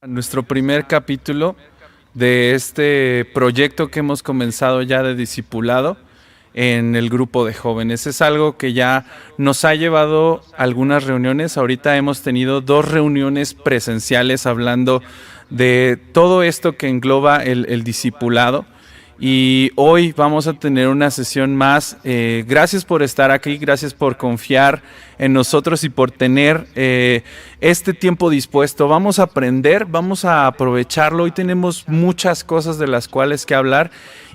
Nuestro primer capítulo de este proyecto que hemos comenzado ya de discipulado en el grupo de jóvenes. Es algo que ya nos ha llevado a algunas reuniones. Ahorita hemos tenido 2 reuniones presenciales hablando de todo esto que engloba el discipulado. Y hoy vamos a tener una sesión más. Gracias por estar aquí, gracias por confiar en nosotros y por tener este tiempo dispuesto. Vamos a aprender, vamos a aprovecharlo. Hoy tenemos muchas cosas de las cuales que hablar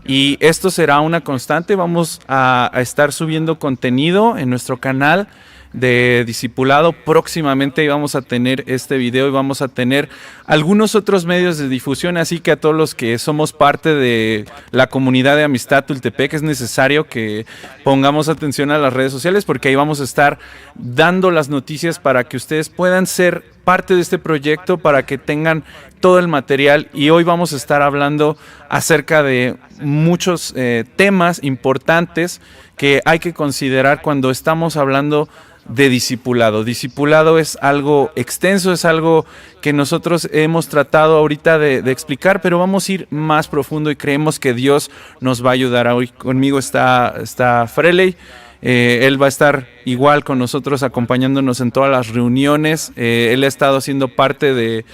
y esto será una constante. Vamos a estar subiendo contenido en nuestro canal de discipulado. Próximamente vamos a tener este video y vamos a tener algunos otros medios de difusión, así que a todos los que somos parte de la comunidad de Amistad Tultepec es necesario que pongamos atención a las redes sociales, porque ahí vamos a estar dando las noticias para que ustedes puedan ser parte de este proyecto, para que tengan todo el material. Y hoy vamos a estar hablando acerca de muchos temas importantes que hay que considerar cuando estamos hablando de discipulado. Discipulado es algo extenso, es algo que nosotros hemos tratado ahorita de explicar, pero vamos a ir más profundo y creemos que Dios nos va a ayudar. Hoy conmigo está Freley. Él va a estar igual con nosotros acompañándonos en todas las reuniones. Él ha estado siendo parte de,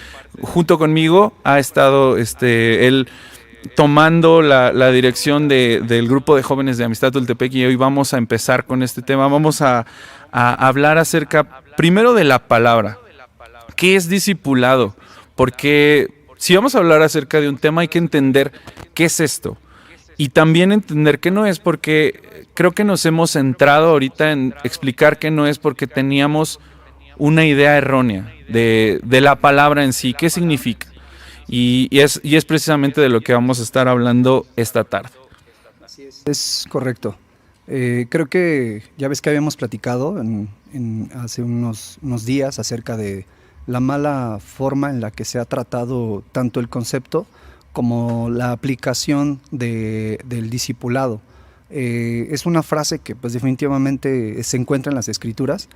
junto conmigo, ha estado él tomando la dirección del grupo de jóvenes de Amistad Tultepec, y hoy vamos a empezar con este tema. Vamos a hablar acerca primero de la palabra. ¿Qué es discipulado? Porque si vamos a hablar acerca de un tema hay que entender qué es esto y también entender qué no es, porque creo que nos hemos centrado ahorita en explicar qué no es porque teníamos una idea errónea de la palabra en sí, qué significa. Y es precisamente de lo que vamos a estar hablando esta tarde. Es correcto. Creo que ya ves que habíamos platicado hace unos días acerca de la mala forma en la que se ha tratado tanto el concepto como la aplicación del discipulado. Es una frase que pues definitivamente se encuentra en las Escrituras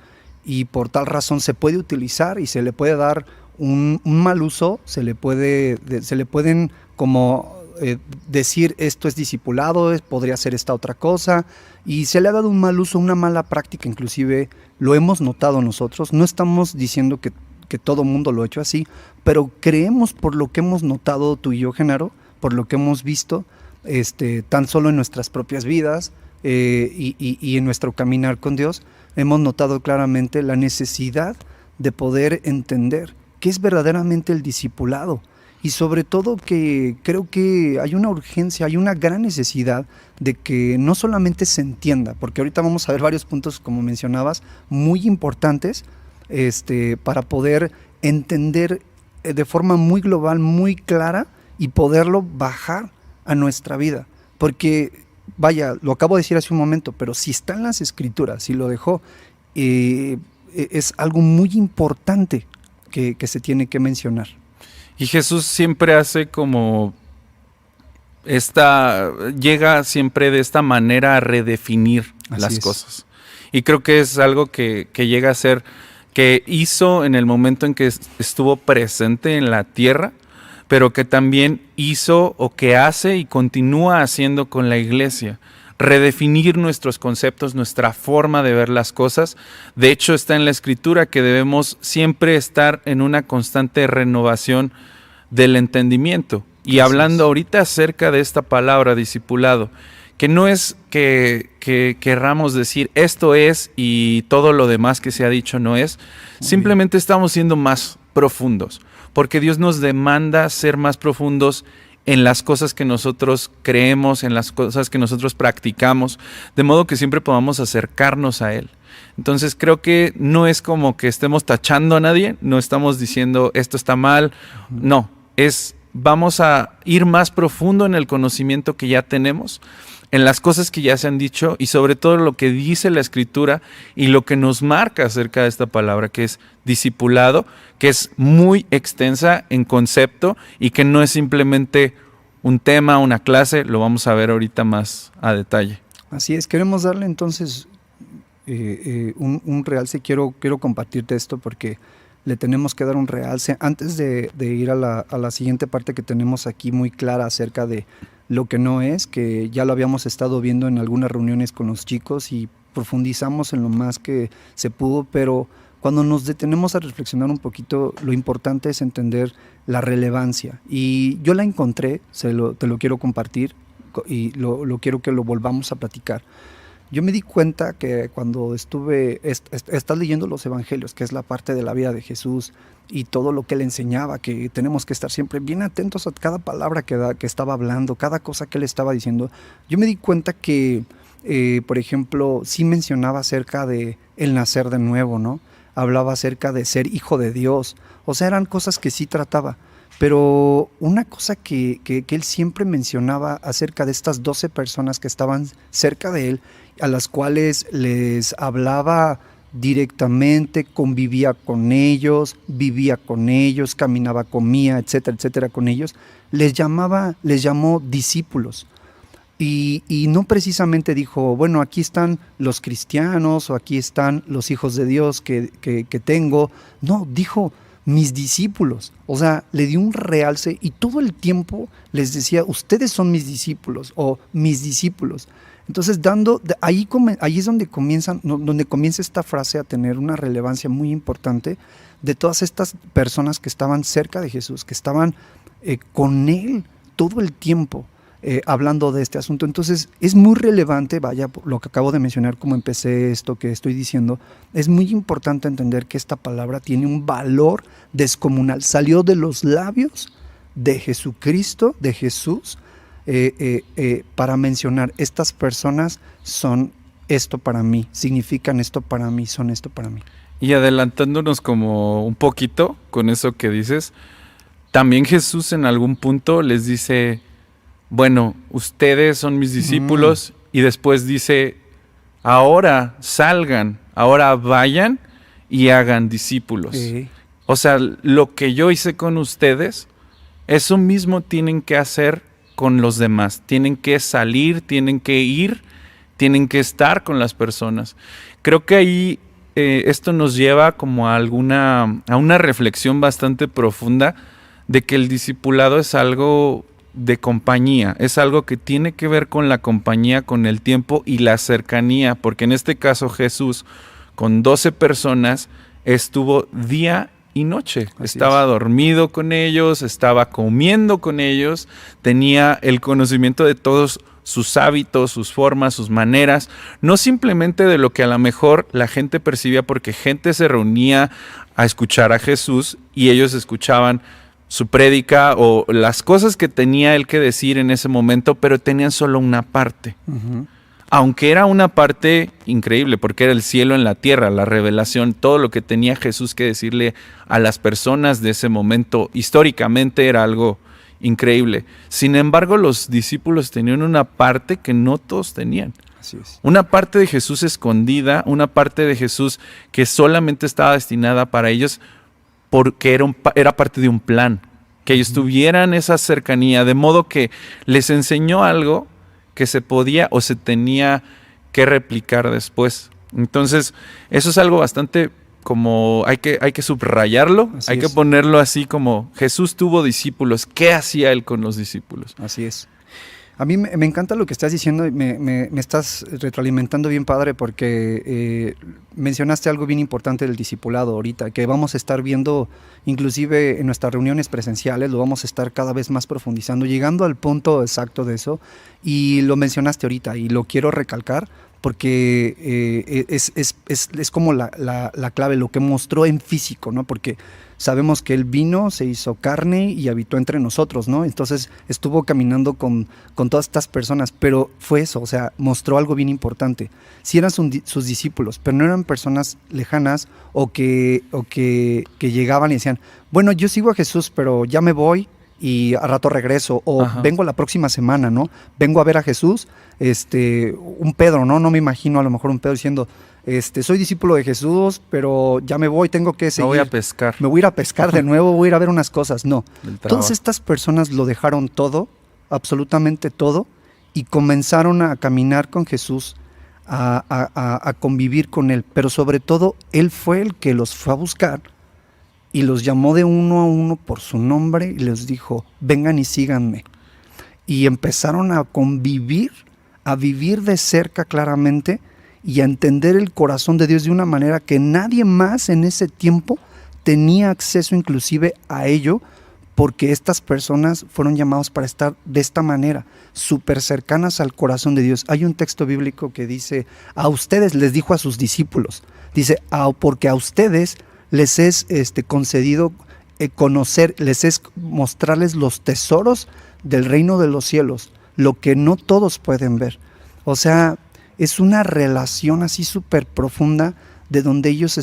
y por tal razón se puede utilizar y se le puede dar un mal uso, se le pueden como decir esto es discipulado, podría ser esta otra cosa, y se le ha dado un mal uso, una mala práctica, inclusive lo hemos notado nosotros. No estamos diciendo que todo mundo lo ha hecho así, pero creemos, por lo que hemos notado tú y yo, Genaro, por lo que hemos visto tan solo en nuestras propias vidas y en nuestro caminar con Dios, hemos notado claramente la necesidad de poder entender qué es verdaderamente el discipulado. Y sobre todo que creo que hay una urgencia, hay una gran necesidad de que no solamente se entienda, porque ahorita vamos a ver varios puntos, como mencionabas, muy importantes para poder entender de forma muy global, muy clara, y poderlo bajar a nuestra vida. Porque, vaya, lo acabo de decir hace un momento, pero si está en las Escrituras, si lo dejó, es algo muy importante que se tiene que mencionar. Y Jesús siempre hace como llega siempre de esta manera a redefinir las cosas. Y creo que es algo que llega a ser, que hizo en el momento en que estuvo presente en la tierra, pero que también hizo o que hace y continúa haciendo con la iglesia. Redefinir nuestros conceptos, nuestra forma de ver las cosas. De hecho, está en la Escritura que debemos siempre estar en una constante renovación del entendimiento. Y hablando ahorita acerca de esta palabra discipulado, que no es que querramos decir esto es y todo lo demás que se ha dicho no es, simplemente estamos siendo más profundos, porque Dios nos demanda ser más profundos en las cosas que nosotros creemos, en las cosas que nosotros practicamos, de modo que siempre podamos acercarnos a Él. Entonces creo que no es como que estemos tachando a nadie, no estamos diciendo esto está mal, no, vamos a ir más profundo en el conocimiento que ya tenemos, en las cosas que ya se han dicho y sobre todo lo que dice la Escritura y lo que nos marca acerca de esta palabra que es discipulado, que es muy extensa en concepto y que no es simplemente un tema, una clase. Lo vamos a ver ahorita más a detalle. Así es, queremos darle entonces un realce. Quiero compartirte esto porque le tenemos que dar un realce. Antes de ir a la siguiente parte que tenemos aquí muy clara acerca de lo que no es, que ya lo habíamos estado viendo en algunas reuniones con los chicos y profundizamos en lo más que se pudo, pero cuando nos detenemos a reflexionar un poquito, lo importante es entender la relevancia. Y yo la encontré, te lo quiero compartir y lo quiero que lo volvamos a platicar. Yo me di cuenta que cuando estás leyendo los evangelios, que es la parte de la vida de Jesús y todo lo que él enseñaba, que tenemos que estar siempre bien atentos a cada palabra que estaba hablando, cada cosa que él estaba diciendo, yo me di cuenta que, por ejemplo, sí mencionaba acerca de el nacer de nuevo, ¿no? Hablaba acerca de ser hijo de Dios, o sea, eran cosas que sí trataba. Pero una cosa que él siempre mencionaba acerca de estas 12 personas que estaban cerca de él, a las cuales les hablaba directamente, convivía con ellos, vivía con ellos, caminaba, comía, etcétera, etcétera, con ellos, les llamó discípulos. Y no precisamente dijo, bueno, aquí están los cristianos o aquí están los hijos de Dios que tengo. No, dijo mis discípulos. O sea, le dio un realce y todo el tiempo les decía, ustedes son mis discípulos o mis discípulos. Entonces, ahí es donde comienza esta frase a tener una relevancia muy importante de todas estas personas que estaban cerca de Jesús, que estaban con él todo el tiempo. Hablando de este asunto. Entonces es muy relevante, vaya, lo que acabo de mencionar, como empecé esto que estoy diciendo, es muy importante entender que esta palabra tiene un valor descomunal, salió de los labios de Jesucristo, de Jesús, para mencionar, estas personas son esto para mí, significan esto para mí, son esto para mí. Y adelantándonos como un poquito con eso que dices, también Jesús en algún punto les dice, bueno, ustedes son mis discípulos, y después dice, ahora salgan, ahora vayan y hagan discípulos. O sea, lo que yo hice con ustedes, eso mismo tienen que hacer con los demás. Tienen que salir, tienen que ir, tienen que estar con las personas. Creo que ahí esto nos lleva como a una reflexión bastante profunda de que el discipulado es algo de compañía, es algo que tiene que ver con la compañía, con el tiempo y la cercanía, porque en este caso Jesús con 12 personas estuvo día y noche, estaba dormido con ellos, estaba comiendo con ellos, tenía el conocimiento de todos sus hábitos, sus formas, sus maneras, no simplemente de lo que a lo mejor la gente percibía, porque gente se reunía a escuchar a Jesús y ellos escuchaban su prédica o las cosas que tenía él que decir en ese momento, pero tenían solo una parte. Aunque era una parte increíble, porque era el cielo en la tierra, la revelación, todo lo que tenía Jesús que decirle a las personas de ese momento, históricamente era algo increíble. Sin embargo, los discípulos tenían una parte que no todos tenían. Así es. Una parte de Jesús escondida, una parte de Jesús que solamente estaba destinada para ellos, porque era parte de un plan, que ellos tuvieran esa cercanía, de modo que les enseñó algo que se podía o se tenía que replicar después. Entonces, eso es algo bastante como hay que subrayarlo, hay que ponerlo así como Jesús tuvo discípulos. ¿Qué hacía él con los discípulos? Así es. A mí me encanta lo que estás diciendo y me estás retroalimentando bien padre, porque mencionaste algo bien importante del discipulado ahorita, que vamos a estar viendo inclusive en nuestras reuniones presenciales, lo vamos a estar cada vez más profundizando, llegando al punto exacto de eso, y lo mencionaste ahorita y lo quiero recalcar porque es como la clave, lo que mostró en físico, ¿no? Porque sabemos que Él vino, se hizo carne y habitó entre nosotros, ¿no? Entonces estuvo caminando con todas estas personas, pero fue eso, o sea, mostró algo bien importante. Sí eran sus discípulos, pero no eran personas lejanas o que llegaban y decían, bueno, yo sigo a Jesús, pero ya me voy y a rato regreso, o vengo la próxima semana, ¿no? Vengo a ver a Jesús, un Pedro, ¿no? No me imagino a lo mejor un Pedro diciendo, soy discípulo de Jesús, pero ya me voy, tengo que seguir. Me voy a pescar. Me voy a ir a pescar de nuevo, voy a ir a ver unas cosas. No, todas estas personas lo dejaron todo, absolutamente todo, y comenzaron a caminar con Jesús, a convivir con Él, pero sobre todo Él fue el que los fue a buscar y los llamó de uno a uno por su nombre y les dijo, vengan y síganme. Y empezaron a convivir, a vivir de cerca claramente y a entender el corazón de Dios de una manera que nadie más en ese tiempo tenía acceso inclusive a ello, porque estas personas fueron llamados para estar de esta manera, súper cercanas al corazón de Dios. Hay un texto bíblico que dice, a ustedes les dijo a sus discípulos, dice, porque a ustedes les es concedido conocer, les es mostrarles los tesoros del reino de los cielos, lo que no todos pueden ver. O sea, es una relación así súper profunda de donde ellos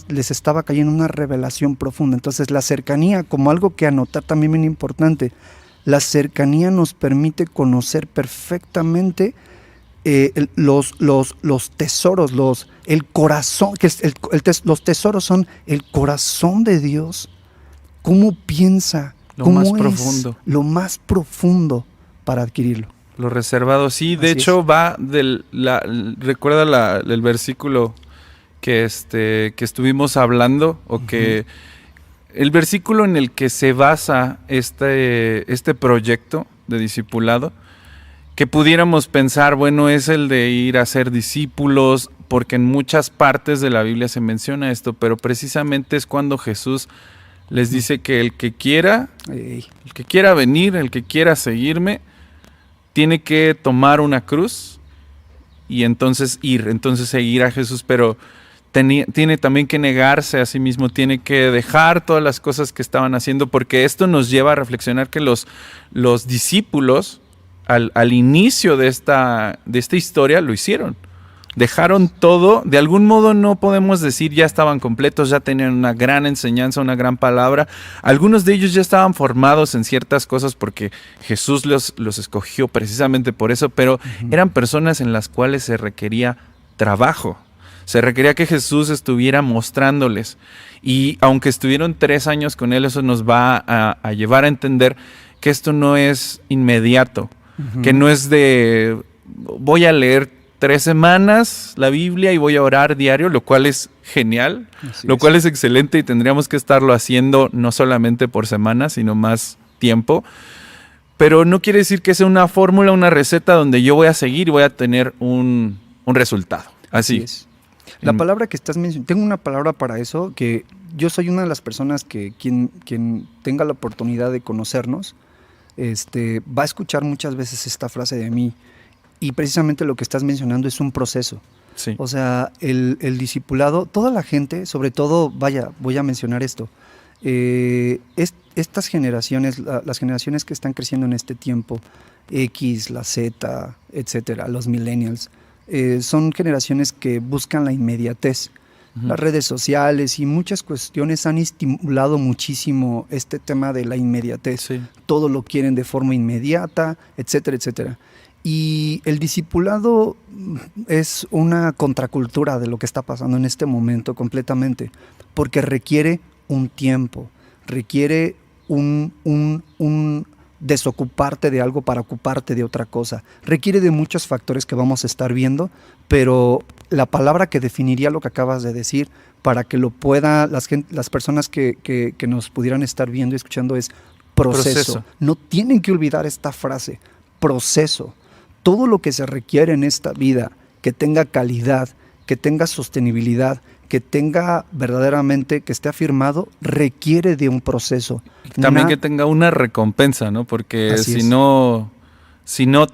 les estaba cayendo una revelación profunda. Entonces la cercanía, como algo que anotar también bien importante, la cercanía nos permite conocer perfectamente los tesoros, el corazón, que los tesoros son el corazón de Dios, cómo piensa, cómo más es profundo. Lo más profundo para adquirirlo. Lo reservado, sí. De Así hecho, es. va recuerda el versículo que estuvimos hablando, o que el versículo en el que se basa este proyecto de discipulado, que pudiéramos pensar, bueno, es el de ir a ser discípulos, porque en muchas partes de la Biblia se menciona esto, pero precisamente es cuando Jesús les dice que el que quiera venir, el que quiera seguirme, tiene que tomar una cruz y entonces seguir a Jesús, pero tiene también que negarse a sí mismo, tiene que dejar todas las cosas que estaban haciendo, porque esto nos lleva a reflexionar que los discípulos al inicio de esta historia lo hicieron. Dejaron todo, de algún modo no podemos decir ya estaban completos, ya tenían una gran enseñanza, una gran palabra. Algunos de ellos ya estaban formados en ciertas cosas porque Jesús los escogió precisamente por eso, pero eran personas en las cuales se requería trabajo. Se requería que Jesús estuviera mostrándoles. Y aunque estuvieron 3 años con él, eso nos va a llevar a entender que esto no es inmediato, que no es de voy a leer 3 semanas la Biblia y voy a orar diario, lo cual es genial, lo cual es excelente y tendríamos que estarlo haciendo no solamente por semanas, sino más tiempo. Pero no quiere decir que sea una fórmula, una receta donde yo voy a seguir y voy a tener un resultado. Así es. La palabra que estás mencionando, tengo una palabra para eso, que yo soy una de las personas que quien tenga la oportunidad de conocernos, va a escuchar muchas veces esta frase de mí. Y precisamente lo que estás mencionando es un proceso. Sí. O sea, el discipulado, toda la gente, sobre todo, voy a mencionar esto, estas generaciones, las generaciones que están creciendo en este tiempo, X, la Z, etcétera, los millennials, son generaciones que buscan la inmediatez. Las redes sociales y muchas cuestiones han estimulado muchísimo este tema de la inmediatez. Sí. Todo lo quieren de forma inmediata, etcétera, etcétera. Y el discipulado es una contracultura de lo que está pasando en este momento completamente, porque requiere un tiempo, requiere un desocuparte de algo para ocuparte de otra cosa, requiere de muchos factores que vamos a estar viendo, pero la palabra que definiría lo que acabas de decir, para que lo pueda las personas que nos pudieran estar viendo y escuchando, es proceso. No tienen que olvidar esta frase, proceso. Todo lo que se requiere en esta vida, que tenga calidad, que tenga sostenibilidad, que tenga verdaderamente, que esté afirmado, requiere de un proceso. También que tenga una recompensa, ¿no? Porque si no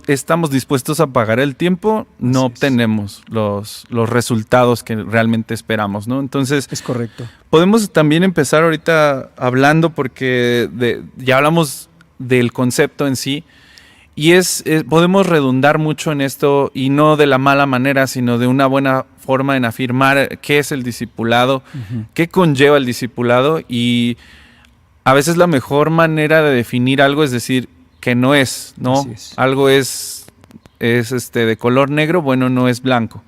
estamos dispuestos a pagar el tiempo, no obtenemos los resultados que realmente esperamos, ¿no? Entonces, es correcto. Podemos también empezar ahorita hablando, porque ya hablamos del concepto en sí. Y podemos redundar mucho en esto, y no de la mala manera, sino de una buena forma en afirmar qué es el discipulado, qué conlleva el discipulado. Y a veces la mejor manera de definir algo es decir que no es, ¿no? Algo es de color negro, bueno, no es blanco.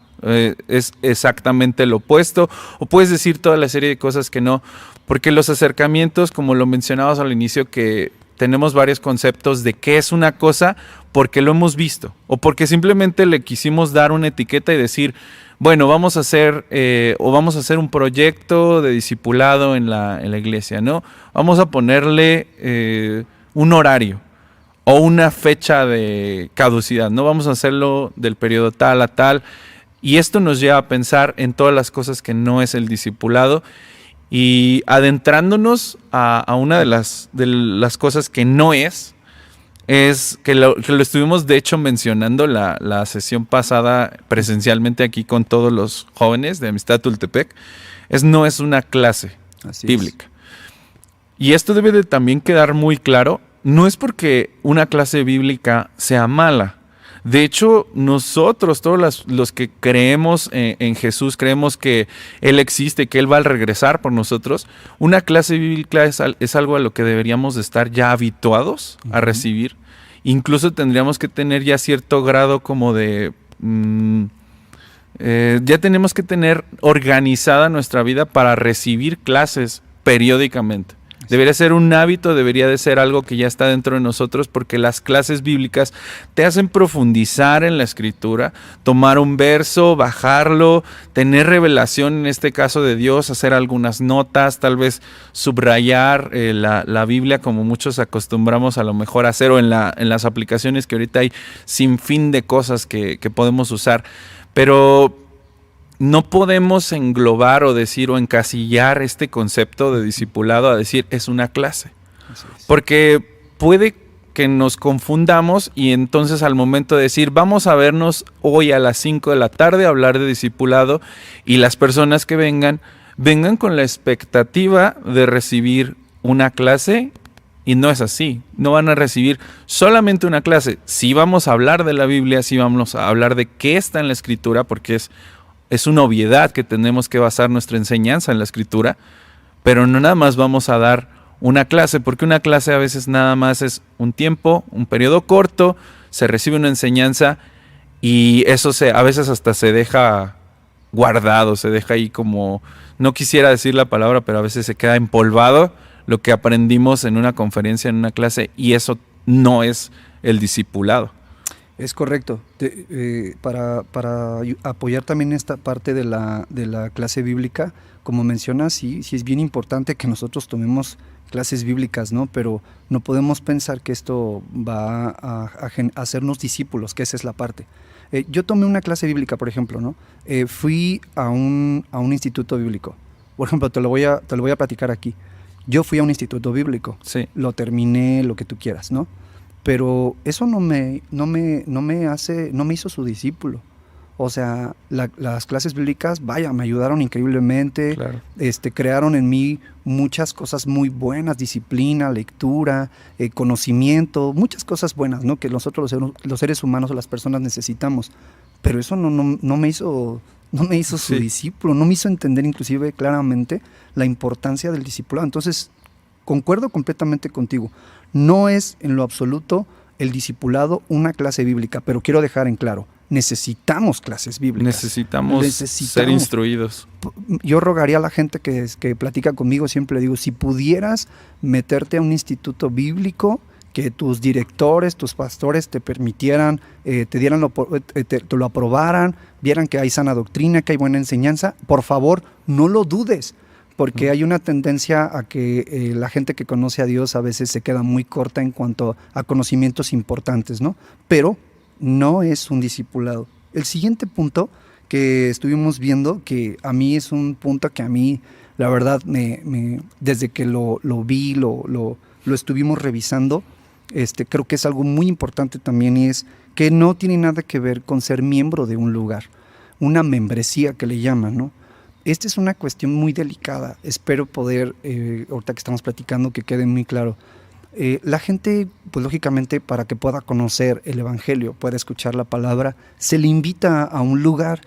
Es exactamente lo opuesto. O puedes decir toda la serie de cosas que no, porque los acercamientos, como lo mencionabas al inicio, que tenemos varios conceptos de qué es una cosa porque lo hemos visto, o porque simplemente le quisimos dar una etiqueta y decir, bueno, vamos a hacer un proyecto de discipulado en la iglesia, ¿no? Vamos a ponerle un horario o una fecha de caducidad, ¿no? Vamos a hacerlo del periodo tal a tal. Y esto nos lleva a pensar en todas las cosas que no es el discipulado y adentrándonos a una de las cosas que no es que lo estuvimos de hecho mencionando la sesión pasada presencialmente aquí con todos los jóvenes de Amistad Tultepec, no es una clase bíblica. Y esto debe de también quedar muy claro, no es porque una clase bíblica sea mala. De hecho, nosotros, todos los que creemos en Jesús, creemos que Él existe, que Él va a regresar por nosotros, una clase bíblica es algo a lo que deberíamos de estar ya habituados a recibir. Incluso tendríamos que tener ya cierto grado como de... ya tenemos que tener organizada nuestra vida para recibir clases periódicamente. Debería ser un hábito, debería de ser algo que ya está dentro de nosotros, porque las clases bíblicas te hacen profundizar en la escritura, tomar un verso, bajarlo, tener revelación en este caso de Dios, hacer algunas notas, tal vez subrayar la Biblia como muchos acostumbramos a lo mejor a hacer, o en las aplicaciones que ahorita hay sin fin de cosas que podemos usar. Pero no podemos englobar o decir o encasillar este concepto de discipulado a decir es una clase. Porque puede que nos confundamos y entonces al momento de decir vamos a vernos hoy a las 5 de la tarde a hablar de discipulado y las personas que vengan con la expectativa de recibir una clase y no es así. No van a recibir solamente una clase. Sí vamos a hablar de la Biblia, sí vamos a hablar de qué está en la Escritura porque es una obviedad que tenemos que basar nuestra enseñanza en la Escritura, pero no nada más vamos a dar una clase, porque una clase a veces nada más es un tiempo, un periodo corto, se recibe una enseñanza y eso a veces hasta se deja guardado, se deja ahí como, no quisiera decir la palabra, pero a veces se queda empolvado lo que aprendimos en una conferencia, en una clase, y eso no es el discipulado. Es correcto. Para apoyar también esta parte de la clase bíblica, como mencionas, sí es bien importante que nosotros tomemos clases bíblicas, ¿no? Pero no podemos pensar que esto va a hacernos discípulos, que esa es la parte. Yo tomé una clase bíblica, por ejemplo, ¿no? Fui a un instituto bíblico. Por ejemplo, te lo voy a platicar aquí. Yo fui a un instituto bíblico. Sí. Lo terminé, lo que tú quieras, ¿no? Pero eso no me hizo su discípulo. O sea, las clases bíblicas, vaya, me ayudaron increíblemente. Claro. Crearon en mí muchas cosas muy buenas, disciplina, lectura, conocimiento, muchas cosas buenas, ¿no? Que nosotros los seres humanos o las personas necesitamos. Pero eso no me hizo su discípulo, no me hizo entender inclusive claramente la importancia del discipulado. Entonces, concuerdo completamente contigo. No es en lo absoluto el discipulado una clase bíblica, pero quiero dejar en claro, necesitamos clases bíblicas. Necesitamos ser instruidos. Yo rogaría a la gente que platica conmigo, siempre le digo, si pudieras meterte a un instituto bíblico, que tus directores, tus pastores te permitieran, te lo aprobaran, vieran que hay sana doctrina, que hay buena enseñanza, por favor, no lo dudes. Porque hay una tendencia a que la gente que conoce a Dios a veces se queda muy corta en cuanto a conocimientos importantes, ¿no? Pero no es un discipulado. El siguiente punto que estuvimos viendo, que a mí es un punto que a mí, la verdad, desde que lo vi, lo estuvimos revisando, creo que es algo muy importante también, y es que no tiene nada que ver con ser miembro de un lugar, una membresía que le llaman, ¿no? Esta es una cuestión muy delicada. Espero poder, ahorita que estamos platicando, que quede muy claro. La gente, pues lógicamente, para que pueda conocer el Evangelio, pueda escuchar la palabra, se le invita a un lugar,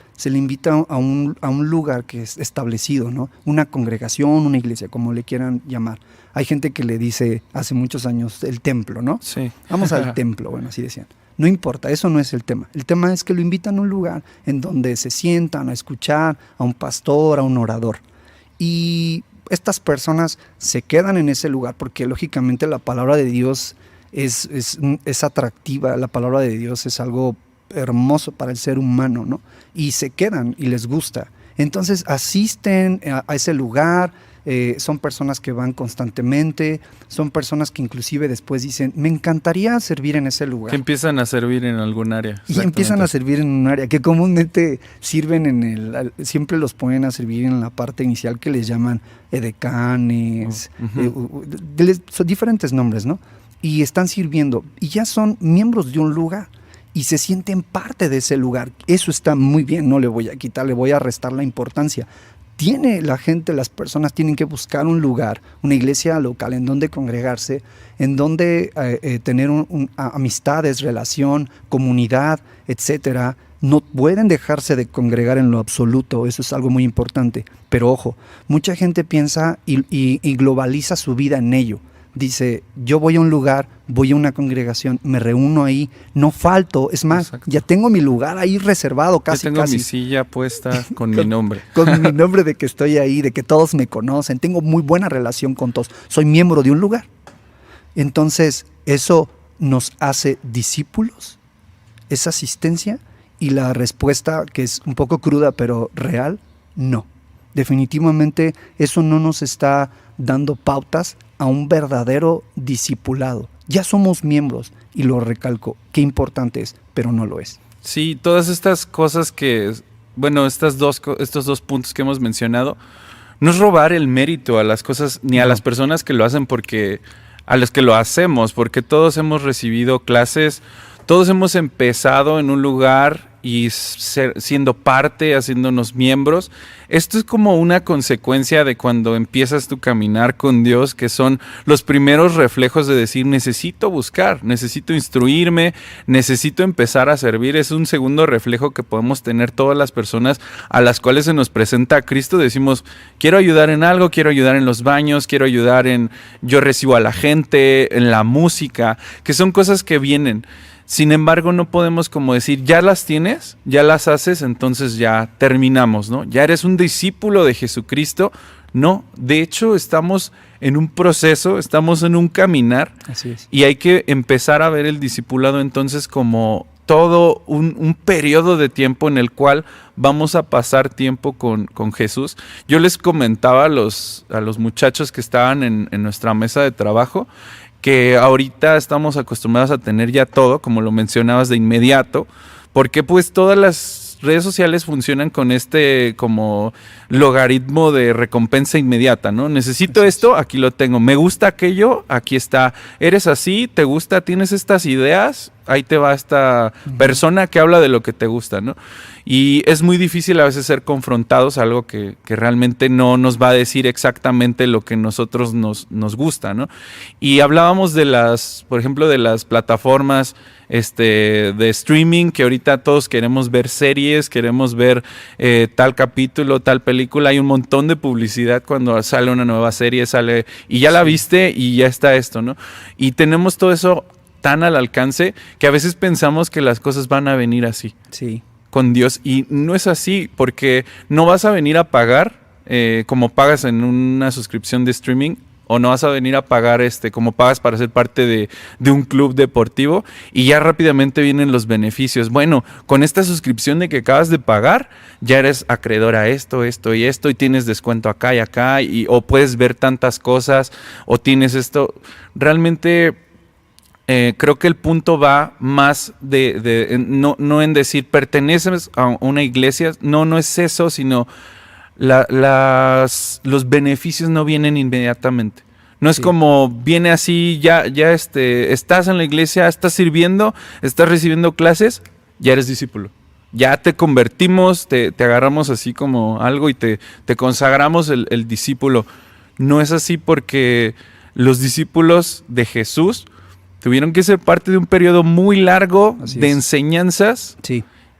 a un lugar que es establecido, ¿no? Una congregación, una iglesia, como le quieran llamar. Hay gente que le dice, hace muchos años, el templo, ¿no? Sí. Vamos al templo, bueno, así decían. No importa, eso no es el tema. El tema es que lo invitan a un lugar en donde se sientan a escuchar a un pastor, a un orador. Y estas personas se quedan en ese lugar porque lógicamente la palabra de Dios es atractiva. La palabra de Dios es algo hermoso para el ser humano, ¿no? Y se quedan y les gusta. Entonces asisten a ese lugar, son personas que van constantemente, son personas que inclusive después dicen, me encantaría servir en ese lugar. Que empiezan a servir en algún área. Y empiezan a servir en un área que comúnmente sirven siempre los ponen a servir en la parte inicial que les llaman edecanes, son diferentes nombres, ¿no? Y están sirviendo y ya son miembros de un lugar y se sienten parte de ese lugar. Eso está muy bien, no le voy a quitar, le voy a restar la importancia. Las personas tienen que buscar un lugar, una iglesia local en donde congregarse, en donde tener amistades, relación, comunidad, etcétera. No pueden dejarse de congregar en lo absoluto, eso es algo muy importante. Pero ojo, mucha gente piensa y globaliza su vida en ello. Dice, yo voy a un lugar, voy a una congregación, me reúno ahí, no falto, es más, exacto, ya tengo mi lugar ahí reservado casi. Yo tengo mi silla puesta con mi nombre. Con mi nombre de que estoy ahí, de que todos me conocen, tengo muy buena relación con todos, soy miembro de un lugar. Entonces, eso nos hace discípulos, esa asistencia, y la respuesta, que es un poco cruda pero real, no. Definitivamente eso no nos está dando pautas a un verdadero discipulado. Ya somos miembros, y lo recalco, qué importante es, pero no lo es. Sí, todas estas cosas estos dos puntos que hemos mencionado, no es robar el mérito a las cosas, ni a las personas que lo hacen, porque a los que lo hacemos, porque todos hemos recibido clases, todos hemos empezado en un lugar y siendo parte, haciéndonos miembros. Esto es como una consecuencia de cuando empiezas tu caminar con Dios, que son los primeros reflejos de decir, necesito buscar, necesito instruirme, necesito empezar a servir. Es un segundo reflejo que podemos tener todas las personas a las cuales se nos presenta a Cristo. Decimos, quiero ayudar en algo, quiero ayudar en los baños, quiero ayudar yo recibo a la gente, en la música, que son cosas que vienen. Sin embargo, no podemos como decir, ya las tienes, ya las haces, entonces ya terminamos, ¿no? Ya eres un discípulo de Jesucristo. No, de hecho estamos en un proceso, estamos en un caminar. Así es. Y hay que empezar a ver el discipulado entonces como todo un periodo de tiempo en el cual vamos a pasar tiempo con Jesús. Yo les comentaba a los muchachos que estaban en nuestra mesa de trabajo, que ahorita estamos acostumbrados a tener ya todo, como lo mencionabas, de inmediato, porque pues todas las redes sociales funcionan con este como logaritmo de recompensa inmediata, ¿no? Necesito esto, aquí lo tengo. Me gusta aquello, aquí está. Eres así, te gusta, tienes estas ideas, ahí te va esta persona que habla de lo que te gusta, ¿no? Y es muy difícil a veces ser confrontados a algo que realmente no nos va a decir exactamente lo que nosotros nos gusta, ¿no? Y hablábamos por ejemplo, de las plataformas de streaming, que ahorita todos queremos ver series, queremos ver tal capítulo, tal película. Hay un montón de publicidad cuando sale una nueva serie, y ya la viste y ya está esto, ¿no? Y tenemos todo eso tan al alcance que a veces pensamos que las cosas van a venir así. Sí. Con Dios, y no es así, porque no vas a venir a pagar como pagas en una suscripción de streaming, o no vas a venir a pagar como pagas para ser parte de un club deportivo, y ya rápidamente vienen los beneficios. Bueno, con esta suscripción de que acabas de pagar, ya eres acreedor a esto y esto, y tienes descuento acá y acá, o puedes ver tantas cosas, o tienes esto. Realmente creo que el punto va más no en decir perteneces a una iglesia, no es eso, sino los beneficios no vienen inmediatamente. No es como viene así, ya estás en la iglesia, estás sirviendo, estás recibiendo clases, ya eres discípulo. Ya te convertimos, te agarramos así como algo y te consagramos el discípulo. No es así, porque los discípulos de Jesús tuvieron que ser parte de un periodo muy largo de enseñanzas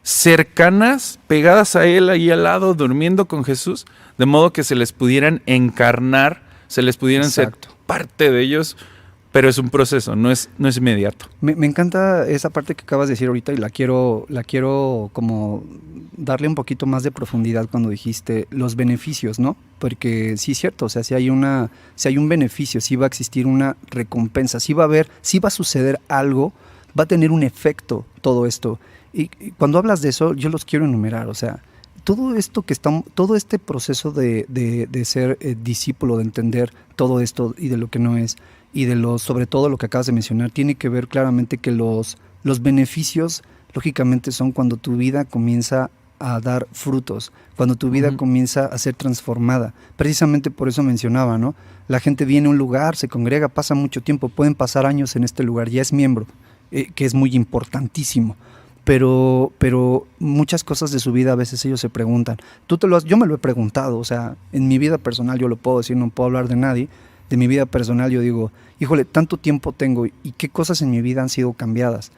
cercanas, pegadas a él, ahí al lado, durmiendo con Jesús, de modo que se les pudieran encarnar, se les pudieran ser parte de ellos, pero es un proceso, no es inmediato. Me encanta esa parte que acabas de decir ahorita, y la quiero como darle un poquito más de profundidad cuando dijiste los beneficios, ¿no? Porque sí es cierto, o sea, si hay un beneficio, si va a existir una recompensa, si va a suceder algo, va a tener un efecto todo esto. Y cuando hablas de eso, yo los quiero enumerar, o sea, todo esto que estamos, todo este proceso de ser discípulo, de entender todo esto y de lo que no es, y sobre todo lo que acabas de mencionar, tiene que ver claramente que los beneficios, lógicamente, son cuando tu vida comienza a dar frutos, cuando tu vida comienza a ser transformada. Precisamente por eso mencionaba, ¿no? La gente viene a un lugar, se congrega, pasa mucho tiempo, pueden pasar años en este lugar, ya es miembro, que es muy importantísimo. Pero muchas cosas de su vida a veces ellos se preguntan. Yo me lo he preguntado, o sea, en mi vida personal yo lo puedo decir, no puedo hablar de nadie. De mi vida personal yo digo, híjole, tanto tiempo tengo y qué cosas en mi vida han sido cambiadas.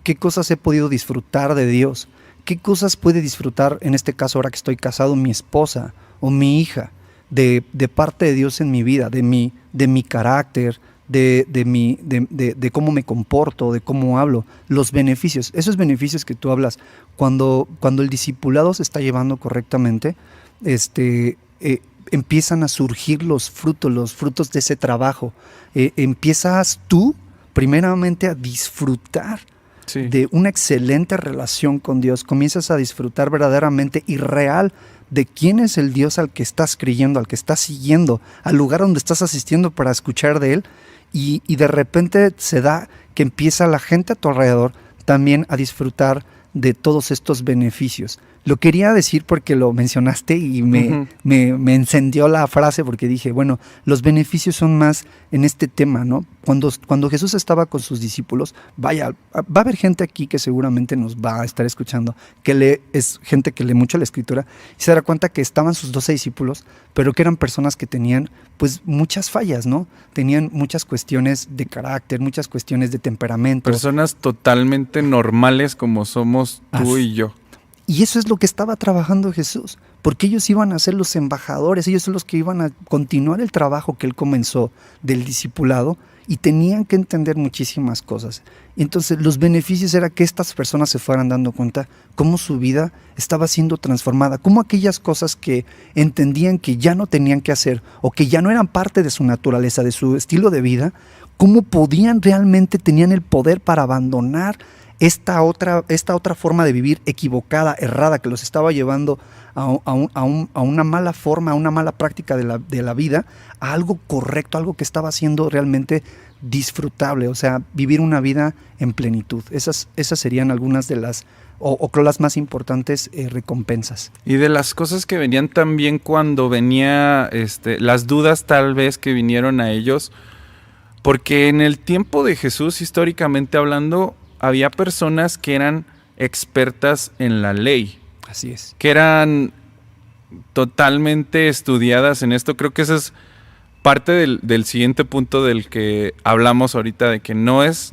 ¿Qué cosas he podido disfrutar de Dios? ¿Qué cosas puede disfrutar, en este caso ahora que estoy casado, mi esposa o mi hija, de parte de Dios en mi vida, de mi carácter, de cómo me comporto, de cómo hablo, los beneficios, esos beneficios que tú hablas, cuando el discipulado se está llevando correctamente, empiezan a surgir los frutos de ese trabajo. Empiezas tú, primeramente, a disfrutar de una excelente relación con Dios. Comienzas a disfrutar verdaderamente y real de quién es el Dios al que estás creyendo, al que estás siguiendo, al lugar donde estás asistiendo para escuchar de Él. Y de repente se da que empieza la gente a tu alrededor también a disfrutar de todos estos beneficios. Lo quería decir porque lo mencionaste y me encendió la frase, porque dije, bueno, los beneficios son más en este tema, ¿no? Cuando Jesús estaba con sus discípulos, vaya, va a haber gente aquí que seguramente nos va a estar escuchando, es gente que lee mucho la Escritura, y se dará cuenta que estaban sus 12 discípulos, pero que eran personas que tenían pues muchas fallas, ¿no? Tenían muchas cuestiones de carácter, muchas cuestiones de temperamento. Personas totalmente normales como somos tú y yo. Y eso es lo que estaba trabajando Jesús, porque ellos iban a ser los embajadores, ellos son los que iban a continuar el trabajo que Él comenzó del discipulado, y tenían que entender muchísimas cosas. Entonces los beneficios era que estas personas se fueran dando cuenta cómo su vida estaba siendo transformada, cómo aquellas cosas que entendían que ya no tenían que hacer o que ya no eran parte de su naturaleza, de su estilo de vida, cómo podían realmente, tenían el poder para abandonar esta otra forma de vivir equivocada, errada, que los estaba llevando a una mala forma, a una mala práctica de la vida, a algo correcto, algo que estaba siendo realmente disfrutable, o sea, vivir una vida en plenitud. Esas serían algunas de las, o creo las más importantes recompensas. Y de las cosas que venían también cuando venía, las dudas tal vez que vinieron a ellos, porque en el tiempo de Jesús, históricamente hablando, había personas que eran expertas en la ley. Así es. Que eran totalmente estudiadas en esto. Creo que esa es parte del siguiente punto del que hablamos ahorita, de que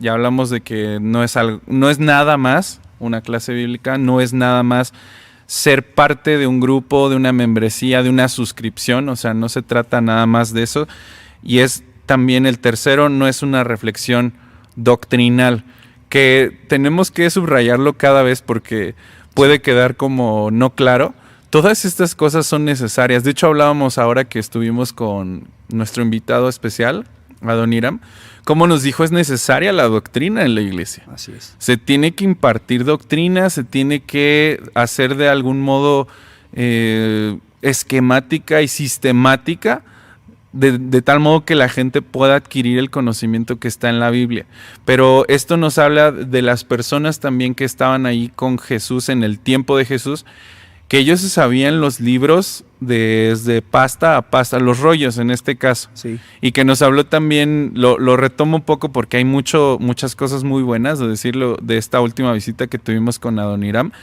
ya hablamos de que no es nada más una clase bíblica, no es nada más ser parte de un grupo, de una membresía, de una suscripción, o sea, no se trata nada más de eso. Y es también el tercero, no es una reflexión doctrinal, que tenemos que subrayarlo cada vez porque puede quedar como no claro. Todas estas cosas son necesarias. De hecho, hablábamos ahora que estuvimos con nuestro invitado especial, Adoniram, como nos dijo, es necesaria la doctrina en la iglesia. Así es. Se tiene que impartir doctrina, se tiene que hacer de algún modo esquemática y sistemática, de tal modo que la gente pueda adquirir el conocimiento que está en la Biblia. Pero esto nos habla de las personas también que estaban ahí con Jesús en el tiempo de Jesús, que ellos se sabían los libros desde pasta a pasta, los rollos en este caso. Sí. Y que nos habló también, lo retomo un poco porque hay muchas cosas muy buenas, de decirlo, de esta última visita que tuvimos con Adoniram,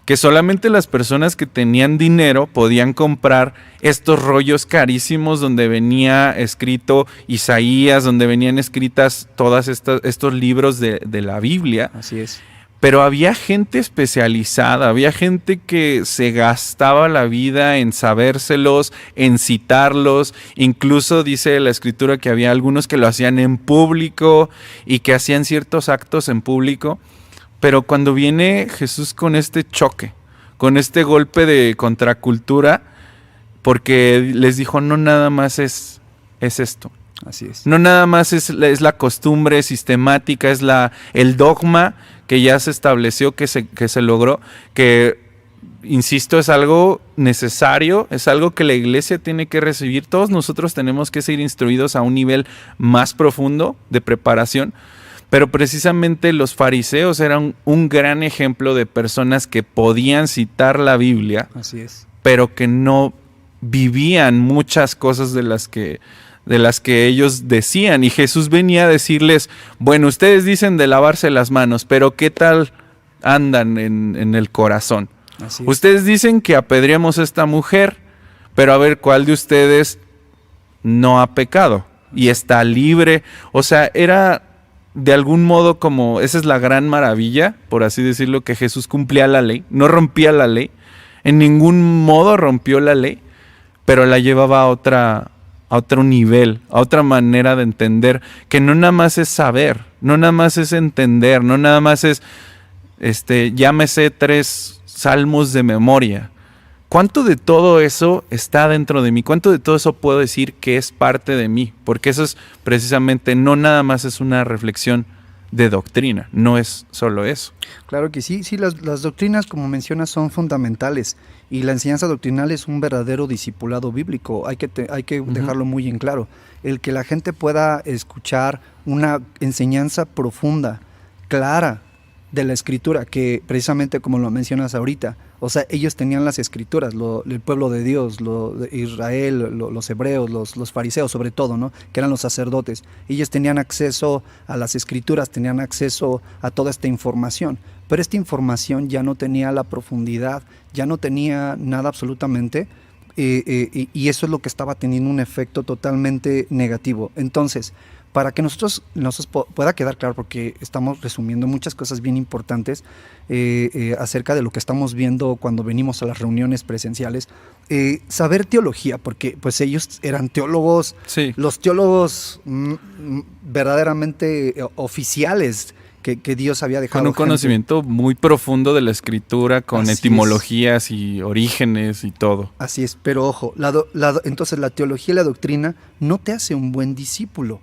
que solamente las personas que tenían dinero podían comprar estos rollos carísimos donde venía escrito Isaías, donde venían escritas todas estos libros de la Biblia. Así es. Pero había gente especializada, había gente que se gastaba la vida en sabérselos, en citarlos. Incluso dice la Escritura que había algunos que lo hacían en público y que hacían ciertos actos en público. Pero cuando viene Jesús con este choque, con este golpe de contracultura, porque les dijo, no nada más es esto. Así es. No nada más es la costumbre sistemática, es el dogma que ya se estableció, que se logró, que, insisto, es algo necesario, es algo que la iglesia tiene que recibir. Todos nosotros tenemos que ser instruidos a un nivel más profundo de preparación, pero precisamente los fariseos eran un gran ejemplo de personas que podían citar la Biblia, Así es. pero que no vivían muchas cosas de las que ellos decían. Y Jesús venía a decirles, bueno, ustedes dicen de lavarse las manos, pero ¿qué tal andan en el corazón? Así es. Ustedes dicen que apedreamos a esta mujer, pero a ver, ¿cuál de ustedes no ha pecado y está libre? O sea, era de algún modo como, esa es la gran maravilla, por así decirlo, que Jesús cumplía la ley, no rompía la ley, en ningún modo rompió la ley, pero la llevaba a otro nivel, a otra manera de entender, que no nada más es saber, no nada más es entender, no nada más es, llámese 3 salmos de memoria. ¿Cuánto de todo eso está dentro de mí? ¿Cuánto de todo eso puedo decir que es parte de mí? Porque eso es precisamente, no nada más es una reflexión de doctrina, no es solo eso. Claro que sí, las doctrinas, como mencionas, son fundamentales y la enseñanza doctrinal es un verdadero discipulado bíblico, hay que dejarlo muy en claro. El que la gente pueda escuchar una enseñanza profunda, clara de la Escritura, que precisamente como lo mencionas ahorita, o sea, ellos tenían las Escrituras, el pueblo de Dios, de Israel, los hebreos, los fariseos sobre todo, ¿no? Que eran los sacerdotes. Ellos tenían acceso a las Escrituras, tenían acceso a toda esta información, pero esta información ya no tenía la profundidad, ya no tenía nada absolutamente, y eso es lo que estaba teniendo un efecto totalmente negativo. Entonces, para que nosotros pueda quedar claro, porque estamos resumiendo muchas cosas bien importantes acerca de lo que estamos viendo cuando venimos a las reuniones presenciales, saber teología, porque pues ellos eran teólogos, sí, los teólogos verdaderamente oficiales que Dios había dejado. Con un conocimiento muy profundo de la Escritura, con Así etimologías y orígenes y todo. Así es, pero ojo, entonces la teología y la doctrina no te hace un buen discípulo,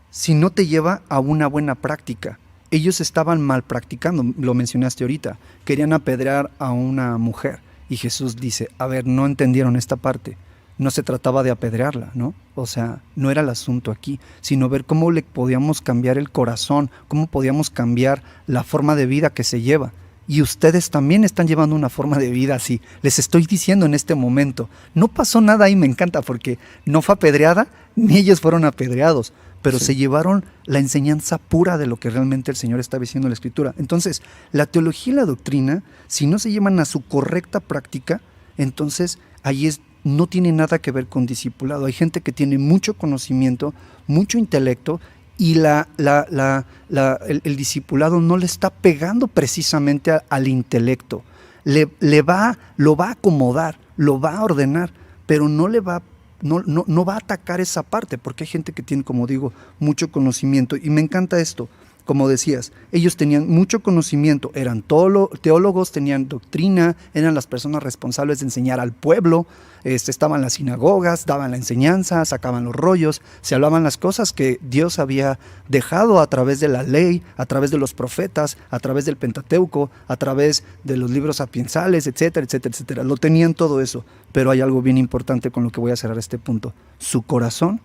si no te lleva a una buena práctica. Ellos estaban mal practicando, lo mencionaste ahorita, querían apedrear a una mujer y Jesús dice, a ver, no entendieron esta parte, no se trataba de apedrearla, ¿no? O sea, no era el asunto aquí, sino ver cómo le podíamos cambiar el corazón, cómo podíamos cambiar la forma de vida que se lleva. Y ustedes también están llevando una forma de vida así. Les estoy diciendo en este momento, no pasó nada ahí, me encanta, porque no fue apedreada, ni ellos fueron apedreados, pero se llevaron la enseñanza pura de lo que realmente el Señor estaba diciendo en la Escritura. Entonces, la teología y la doctrina, si no se llevan a su correcta práctica, entonces ahí no tiene nada que ver con discipulado. Hay gente que tiene mucho conocimiento, mucho intelecto, y el discipulado no le está pegando precisamente al intelecto. Lo va a acomodar, lo va a ordenar, pero no va a atacar esa parte, porque hay gente que tiene, como digo, mucho conocimiento. Y me encanta esto, como decías, ellos tenían mucho conocimiento, eran teólogos, tenían doctrina, eran las personas responsables de enseñar al pueblo, estaban en las sinagogas, daban la enseñanza, sacaban los rollos, se hablaban las cosas que Dios había dejado a través de la ley, a través de los profetas, a través del Pentateuco, a través de los libros sapiensales, etcétera, etcétera, etcétera. Lo tenían todo eso, pero hay algo bien importante con lo que voy a cerrar este punto. Su corazón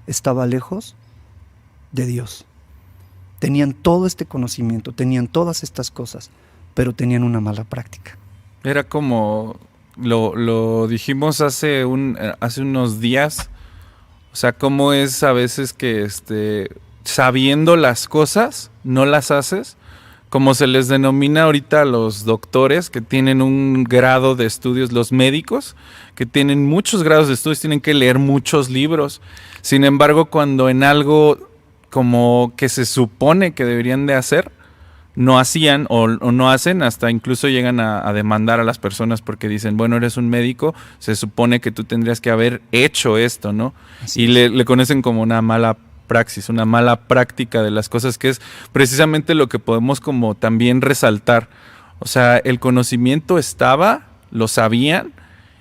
estaba lejos de Dios. Tenían todo este conocimiento, tenían todas estas cosas, pero tenían una mala práctica. Era como lo dijimos hace unos días, o sea, cómo es a veces que sabiendo las cosas, no las haces, como se les denomina ahorita a los doctores que tienen un grado de estudios, los médicos que tienen muchos grados de estudios, tienen que leer muchos libros. Sin embargo, cuando en algo como que se supone que deberían de hacer, no hacían o no hacen, hasta incluso llegan a demandar a las personas porque dicen, bueno, eres un médico, se supone que tú tendrías que haber hecho esto, ¿no? Así y le conocen como una mala praxis, una mala práctica de las cosas, que es precisamente lo que podemos como también resaltar. O sea, el conocimiento estaba, lo sabían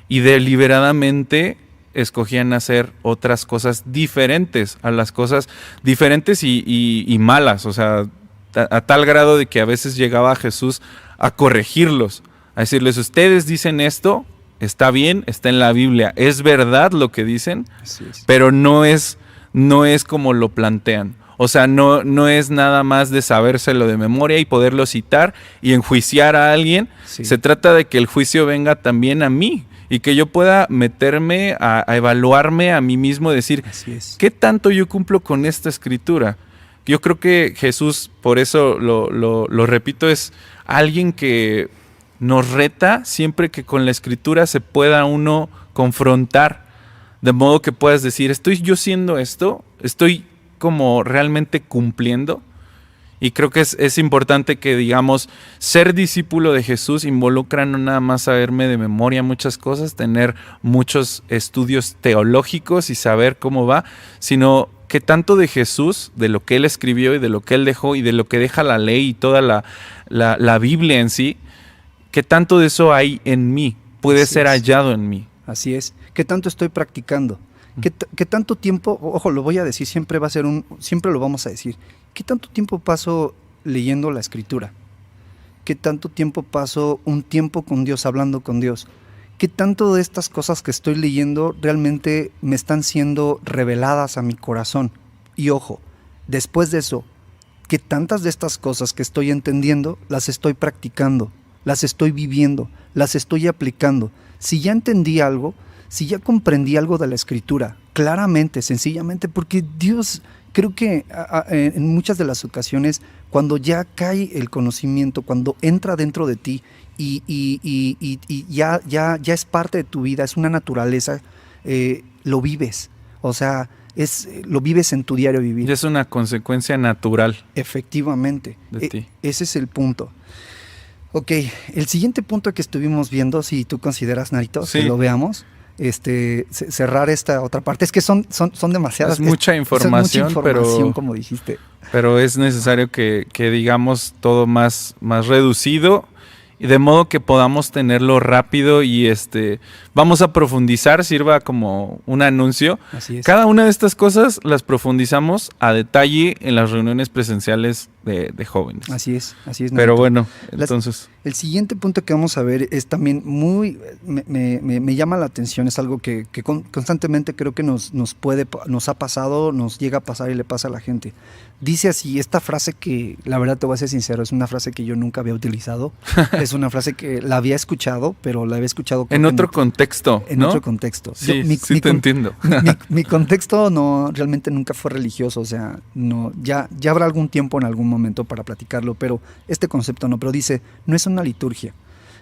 y deliberadamente escogían hacer otras cosas diferentes a las cosas diferentes y malas. O sea, a tal grado de que a veces llegaba Jesús a corregirlos, a decirles, ustedes dicen esto, está bien, está en la Biblia, es verdad lo que dicen, pero no es como lo plantean. O sea, no es nada más de sabérselo de memoria y poderlo citar y enjuiciar a alguien. Sí. Se trata de que el juicio venga también a mí y que yo pueda meterme a evaluarme a mí mismo, decir, ¿qué tanto yo cumplo con esta escritura? Yo creo que Jesús, por eso lo repito, es alguien que nos reta siempre que con la escritura se pueda uno confrontar, de modo que puedas decir, ¿estoy yo siendo esto? ¿Estoy como realmente cumpliendo? Y creo que es importante que digamos, ser discípulo de Jesús involucra no nada más saberme de memoria muchas cosas, tener muchos estudios teológicos y saber cómo va, sino que tanto de Jesús, de lo que Él escribió y de lo que Él dejó y de lo que deja la ley y toda la Biblia en sí, que tanto de eso hay en mí, puede ser hallado en mí. Así es. ¿Qué tanto estoy practicando? ¿Qué tanto tiempo, ojo, lo voy a decir, siempre lo vamos a decir, qué tanto tiempo paso leyendo la escritura? ¿Qué tanto tiempo paso un tiempo con Dios, hablando con Dios? ¿Qué tanto de estas cosas que estoy leyendo realmente me están siendo reveladas a mi corazón? Y ojo, después de eso, ¿qué tantas de estas cosas que estoy entendiendo las estoy practicando, las estoy viviendo, las estoy aplicando? Si ya entendí algo, si ya comprendí algo de la escritura, claramente, sencillamente, porque Dios, creo que en muchas de las ocasiones, cuando ya cae el conocimiento, cuando entra dentro de ti y ya es parte de tu vida, es una naturaleza, lo vives, o sea, lo vives en tu diario vivir. Y es una consecuencia natural. Efectivamente, de ti. Ese es el punto. Ok, el siguiente punto que estuvimos viendo, si tú consideras, Narito, que lo veamos, cerrar esta otra parte, es que son demasiadas. Es mucha información, pero, como dijiste. Pero es necesario que digamos todo más reducido, y de modo que podamos tenerlo rápido y vamos a profundizar, sirva como un anuncio. Así es. Cada una de estas cosas las profundizamos a detalle en las reuniones presenciales de jóvenes. Así es. Pero bueno, entonces... El siguiente punto que vamos a ver es también me llama la atención, es algo que constantemente creo que nos ha pasado, nos llega a pasar y le pasa a la gente. Dice así, esta frase que la verdad te voy a ser sincero, es una frase que yo nunca había utilizado, es una frase que la había escuchado, pero la había escuchado en otro contexto, en ¿no? otro contexto. Sí, te entiendo. Mi contexto realmente nunca fue religioso, o sea, no, ya habrá algún tiempo en algún momento para platicarlo, pero este concepto no, pero dice, no es una liturgia.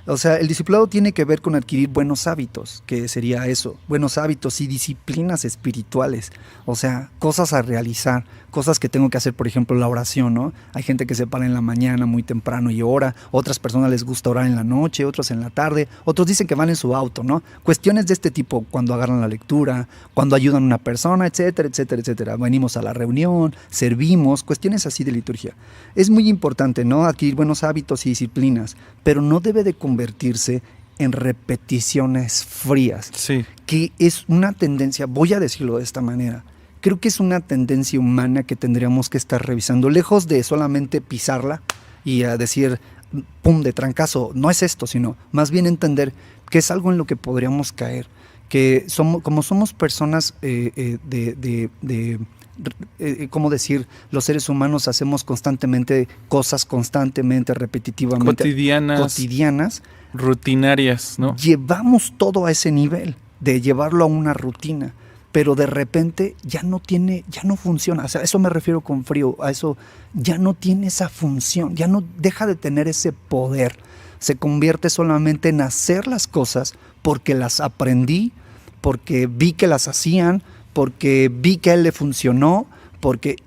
O sea, el discipulado tiene que ver con adquirir buenos hábitos, que sería eso, buenos hábitos y disciplinas espirituales, o sea, cosas a realizar, cosas que tengo que hacer, por ejemplo, la oración, ¿no? Hay gente que se para en la mañana muy temprano y ora, otras personas les gusta orar en la noche, otros en la tarde, otros dicen que van en su auto, ¿no? Cuestiones de este tipo, cuando agarran la lectura, cuando ayudan a una persona, etcétera, etcétera, etcétera. Venimos a la reunión, servimos, cuestiones así de liturgia. Es muy importante, ¿no? Adquirir buenos hábitos y disciplinas, pero no debe de convertirse en repeticiones frías, sí, que es una tendencia, voy a decirlo de esta manera, creo que es una tendencia humana que tendríamos que estar revisando, lejos de solamente pisarla y a decir, pum, de trancazo, no es esto, sino más bien entender que es algo en lo que podríamos caer, que como somos personas ¿cómo decir? Los seres humanos hacemos constantemente cosas, repetitivamente. Cotidianas. Rutinarias, ¿no? Llevamos todo a ese nivel de llevarlo a una rutina, pero de repente ya no funciona. O sea, eso me refiero con frío, a eso ya no tiene esa función, ya no deja de tener ese poder. Se convierte solamente en hacer las cosas porque las aprendí, porque vi que las hacían, porque vi que a él le funcionó,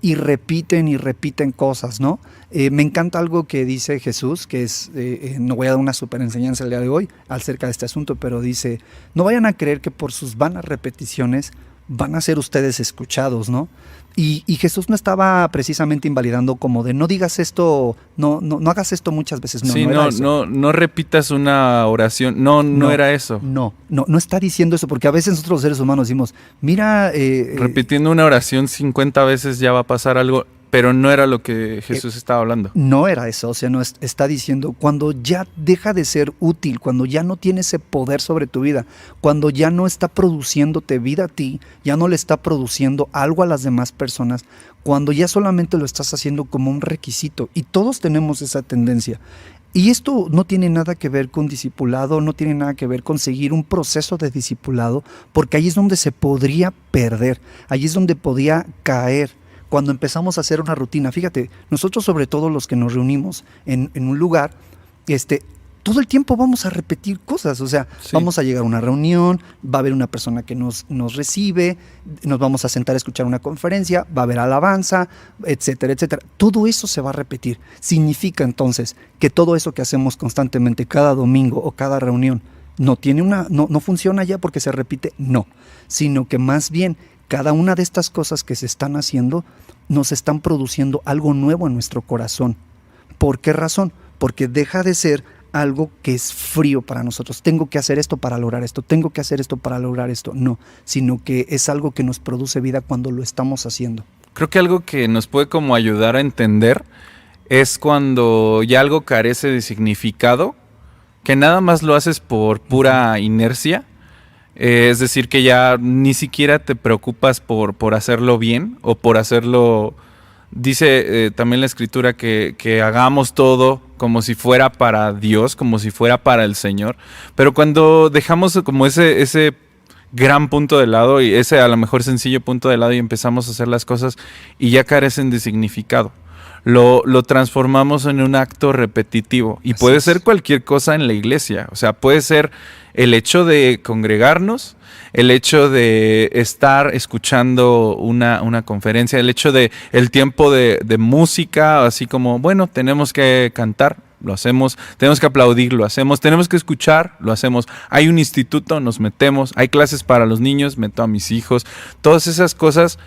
y repiten cosas, ¿no? Me encanta algo que dice Jesús, que es, no voy a dar una super enseñanza el día de hoy acerca de este asunto, pero dice, no vayan a creer que por sus vanas repeticiones van a ser ustedes escuchados, ¿no? Y Jesús no estaba precisamente invalidando como de no digas esto, no hagas esto muchas veces. Sí, no repitas una oración, no era eso. No está diciendo eso, porque a veces nosotros los seres humanos decimos, mira... repitiendo una oración 50 veces ya va a pasar algo. pero no era lo que Jesús estaba hablando. No era eso, o sea, no está diciendo, cuando ya deja de ser útil, cuando ya no tiene ese poder sobre tu vida, cuando ya no está produciéndote vida a ti, ya no le está produciendo algo a las demás personas, cuando ya solamente lo estás haciendo como un requisito, y todos tenemos esa tendencia. Y esto no tiene nada que ver con discipulado, no tiene nada que ver con seguir un proceso de discipulado, porque ahí es donde se podría perder, ahí es donde podía caer. Cuando empezamos a hacer una rutina, fíjate, nosotros sobre todo los que nos reunimos en un lugar, todo el tiempo vamos a repetir cosas, o sea, sí. Vamos a llegar a una reunión, va a haber una persona que nos recibe, nos vamos a sentar a escuchar una conferencia, va a haber alabanza, etcétera, etcétera. Todo eso se va a repetir. Significa entonces que todo eso que hacemos constantemente cada domingo o cada reunión no funciona ya porque se repite, no, sino que más bien cada una de estas cosas que se están haciendo nos están produciendo algo nuevo en nuestro corazón. ¿Por qué razón? Porque deja de ser algo que es frío para nosotros. Tengo que hacer esto para lograr esto, tengo que hacer esto para lograr esto. No, sino que es algo que nos produce vida cuando lo estamos haciendo. Creo que algo que nos puede como ayudar a entender es cuando ya algo carece de significado, que nada más lo haces por pura inercia. Es decir, que ya ni siquiera te preocupas por hacerlo bien o por hacerlo. Dice también la Escritura que hagamos todo como si fuera para Dios, como si fuera para el Señor. Pero cuando dejamos como ese gran punto de lado y ese a lo mejor sencillo punto de lado y empezamos a hacer las cosas y ya carecen de significado, lo transformamos en un acto repetitivo. Y puede ser cualquier cosa en la iglesia. O sea, puede ser el hecho de congregarnos, el hecho de estar escuchando una conferencia, el hecho de el tiempo de música, así como, bueno, tenemos que cantar, lo hacemos, tenemos que aplaudir, lo hacemos, tenemos que escuchar, lo hacemos. Hay un instituto, nos metemos, hay clases para los niños, meto a mis hijos. Todas esas cosas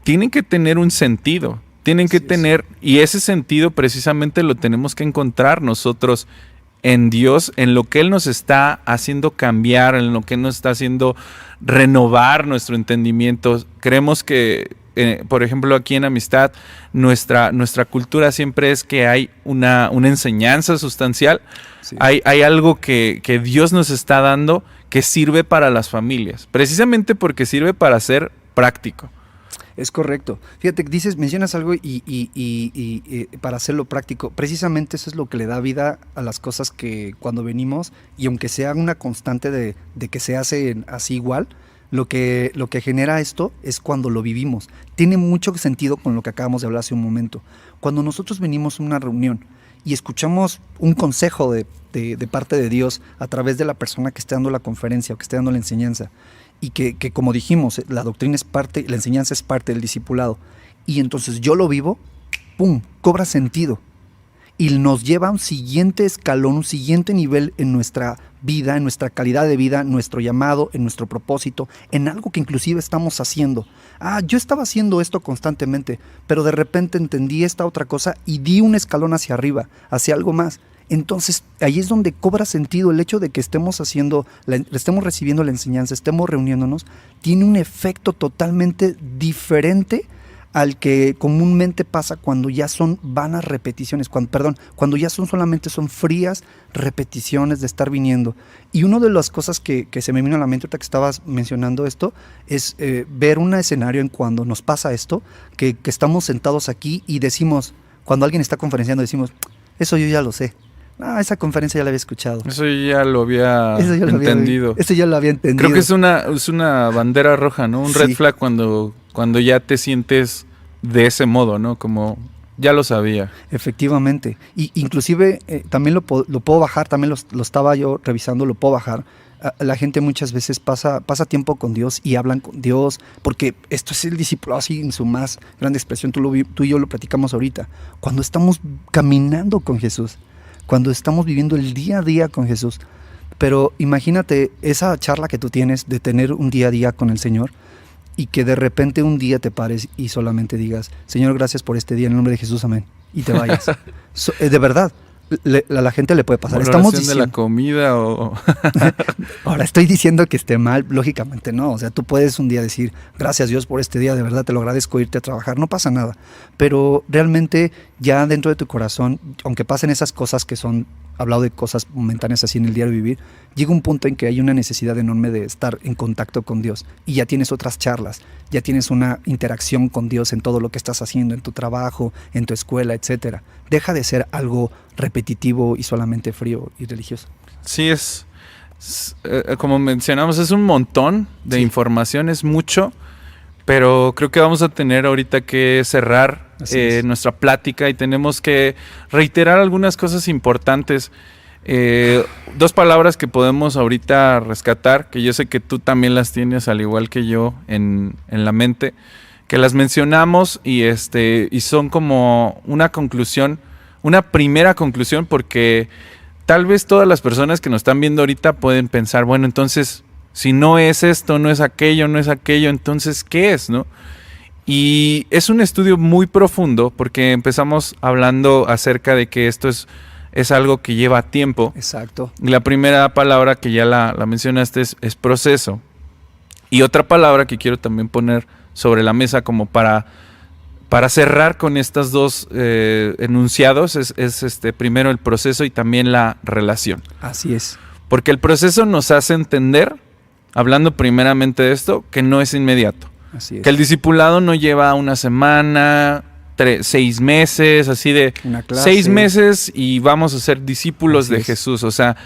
tienen que tener un sentido, tienen que tener, y ese sentido precisamente lo tenemos que encontrar nosotros en Dios, en lo que Él nos está haciendo cambiar, en lo que Él nos está haciendo renovar nuestro entendimiento. Creemos que, por ejemplo, aquí en Amistad, nuestra cultura siempre es que hay una enseñanza sustancial, sí. Hay algo que Dios nos está dando que sirve para las familias, precisamente porque sirve para ser práctico. Es correcto. Fíjate, mencionas algo y para hacerlo práctico, precisamente eso es lo que le da vida a las cosas que cuando venimos, y aunque sea una constante de que se hace así igual, lo que genera esto es cuando lo vivimos. Tiene mucho sentido con lo que acabamos de hablar hace un momento. Cuando nosotros venimos a una reunión y escuchamos un consejo de parte de Dios a través de la persona que esté dando la conferencia o que esté dando la enseñanza, y que como dijimos, la doctrina es parte, la enseñanza es parte del discipulado, y entonces yo lo vivo, ¡pum!, cobra sentido, y nos lleva a un siguiente escalón, un siguiente nivel en nuestra vida, en nuestra calidad de vida, en nuestro llamado, en nuestro propósito, en algo que inclusive estamos haciendo. Yo estaba haciendo esto constantemente, pero de repente entendí esta otra cosa y di un escalón hacia arriba, hacia algo más. Entonces, ahí es donde cobra sentido el hecho de que estemos recibiendo la enseñanza, estemos reuniéndonos, tiene un efecto totalmente diferente al que comúnmente pasa cuando ya son vanas repeticiones, cuando ya son frías repeticiones de estar viniendo. Y una de las cosas que se me vino a la mente ahorita que estabas mencionando esto, es ver un escenario en cuando nos pasa esto, que estamos sentados aquí y decimos, cuando alguien está conferenciando, decimos, eso yo ya lo sé. Esa conferencia ya la había escuchado. Eso ya lo había entendido. Eso ya lo había entendido. Creo que es una bandera roja, ¿no? Un red flag cuando ya te sientes de ese modo, ¿no? Como ya lo sabía. Efectivamente. Y inclusive también lo puedo bajar, también lo estaba yo revisando, lo puedo bajar. La gente muchas veces pasa tiempo con Dios y hablan con Dios, porque esto es el discipulado así en su más grande expresión. Tú y yo lo platicamos ahorita. Cuando estamos caminando con Jesús, cuando estamos viviendo el día a día con Jesús. Pero imagínate esa charla que tú tienes de tener un día a día con el Señor, y que de repente un día te pares y solamente digas, Señor, gracias por este día, en el nombre de Jesús, amén, y te vayas. De verdad, a la gente le puede pasar. Estamos Estamos diciendo de la comida o... Ahora, estoy diciendo que esté mal, lógicamente no. O sea, tú puedes un día decir, gracias Dios por este día, de verdad te lo agradezco, irte a trabajar, no pasa nada. Pero realmente ya dentro de tu corazón, aunque pasen esas cosas que son, hablado de cosas momentáneas así en el diario vivir, llega un punto en que hay una necesidad enorme de estar en contacto con Dios y ya tienes otras charlas, ya tienes una interacción con Dios en todo lo que estás haciendo, en tu trabajo, en tu escuela, etcétera. Deja de ser algo repetitivo y solamente frío y religioso. Sí, como mencionamos, es un montón de información, es mucho, pero creo que vamos a tener ahorita que cerrar nuestra plática y tenemos que reiterar algunas cosas importantes. Dos palabras que podemos ahorita rescatar, que yo sé que tú también las tienes al igual que yo en la mente, que las mencionamos y son como una conclusión, una primera conclusión, porque tal vez todas las personas que nos están viendo ahorita pueden pensar, bueno, entonces, si no es esto, no es aquello, entonces, ¿qué es, no? Y es un estudio muy profundo porque empezamos hablando acerca de que esto es algo que lleva tiempo. Exacto. La primera palabra que ya la mencionaste es proceso. Y otra palabra que quiero también poner sobre la mesa como para cerrar con estos dos enunciados es primero el proceso y también la relación. Así es. Porque el proceso nos hace entender, hablando primeramente de esto, que no es inmediato. Así es. Que el discipulado no lleva una semana, 6 meses, así de una clase. 6 meses y vamos a ser discípulos de Jesús. O sea,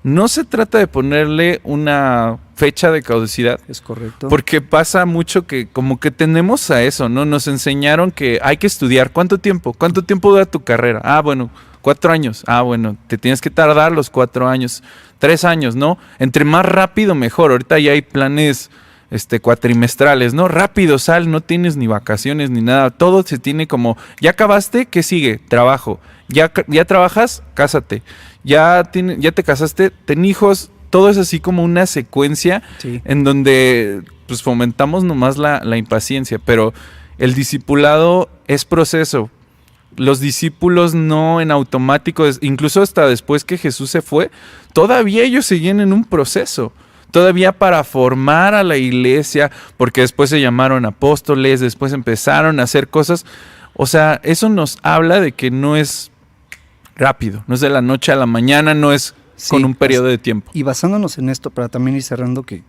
no se trata de ponerle una fecha de caducidad. Es correcto. Porque pasa mucho que como que tenemos a eso, ¿no? Nos enseñaron que hay que estudiar. ¿Cuánto tiempo? ¿Cuánto tiempo dura tu carrera? Ah, bueno, 4 años. Ah, bueno, te tienes que tardar los 4 años. 3 años, ¿no? Entre más rápido, mejor. Ahorita ya hay planes cuatrimestrales, ¿no? Rápido, sal, no tienes ni vacaciones ni nada. Todo se tiene como, ¿ya acabaste? ¿Qué sigue? Trabajo. ¿Ya trabajas? Cásate. ¿Ya te casaste? Ten hijos. Todo es así como una secuencia en donde pues fomentamos nomás la impaciencia, pero el discipulado es proceso. Los discípulos no en automático, incluso hasta después que Jesús se fue, todavía ellos seguían en un proceso. Todavía para formar a la iglesia, porque después se llamaron apóstoles, después empezaron a hacer cosas. O sea, eso nos habla de que no es rápido, no es de la noche a la mañana, no es con un periodo de tiempo. Y basándonos en esto, para también ir cerrando, que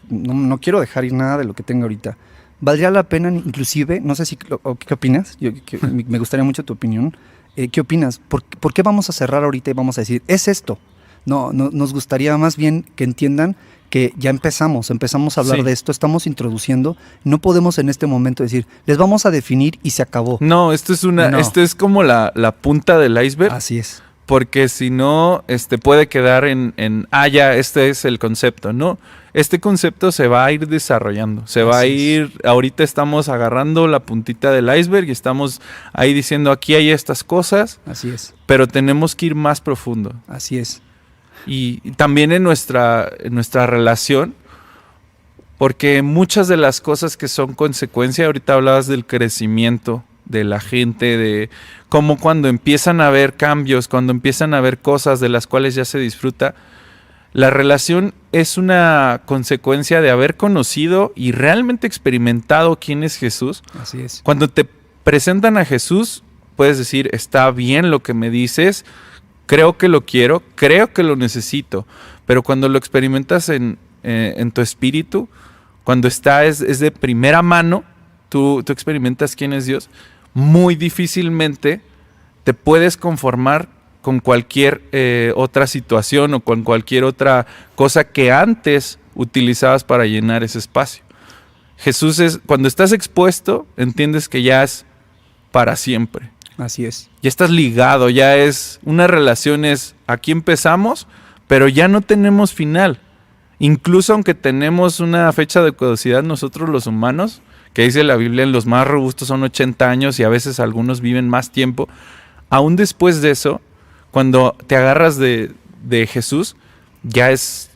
no quiero dejar ir nada de lo que tengo ahorita, valdría la pena inclusive, no sé si ¿qué opinas? Me gustaría mucho tu opinión. ¿Qué opinas? ¿Por qué vamos a cerrar ahorita y vamos a decir, es esto? No, nos gustaría más bien que entiendan que ya empezamos a hablar de esto, estamos introduciendo, no podemos en este momento decir, les vamos a definir y se acabó. No, esto es como la punta del iceberg. Así es. Porque si no, puede quedar ya, este es el concepto, ¿no? Este concepto se va a ir desarrollando, ahorita estamos agarrando la puntita del iceberg y estamos ahí diciendo, aquí hay estas cosas. Así es. Pero tenemos que ir más profundo. Así es. Y también en nuestra relación, porque muchas de las cosas que son consecuencia, ahorita hablabas del crecimiento de la gente, de cómo cuando empiezan a haber cambios, cuando empiezan a haber cosas de las cuales ya se disfruta, la relación es una consecuencia de haber conocido y realmente experimentado quién es Jesús. Así es. Cuando te presentan a Jesús, puedes decir, está bien lo que me dices, creo que lo quiero, creo que lo necesito, pero cuando lo experimentas en tu espíritu, cuando es de primera mano, tú experimentas quién es Dios, muy difícilmente te puedes conformar con cualquier otra situación o con cualquier otra cosa que antes utilizabas para llenar ese espacio. Jesús cuando estás expuesto, entiendes que ya es para siempre. Así es. Ya estás ligado, ya es una relación, aquí empezamos, pero ya no tenemos final. Incluso aunque tenemos una fecha de caducidad nosotros los humanos, que dice la Biblia, en los más robustos son 80 años y a veces algunos viven más tiempo, aún después de eso, cuando te agarras de Jesús, ya es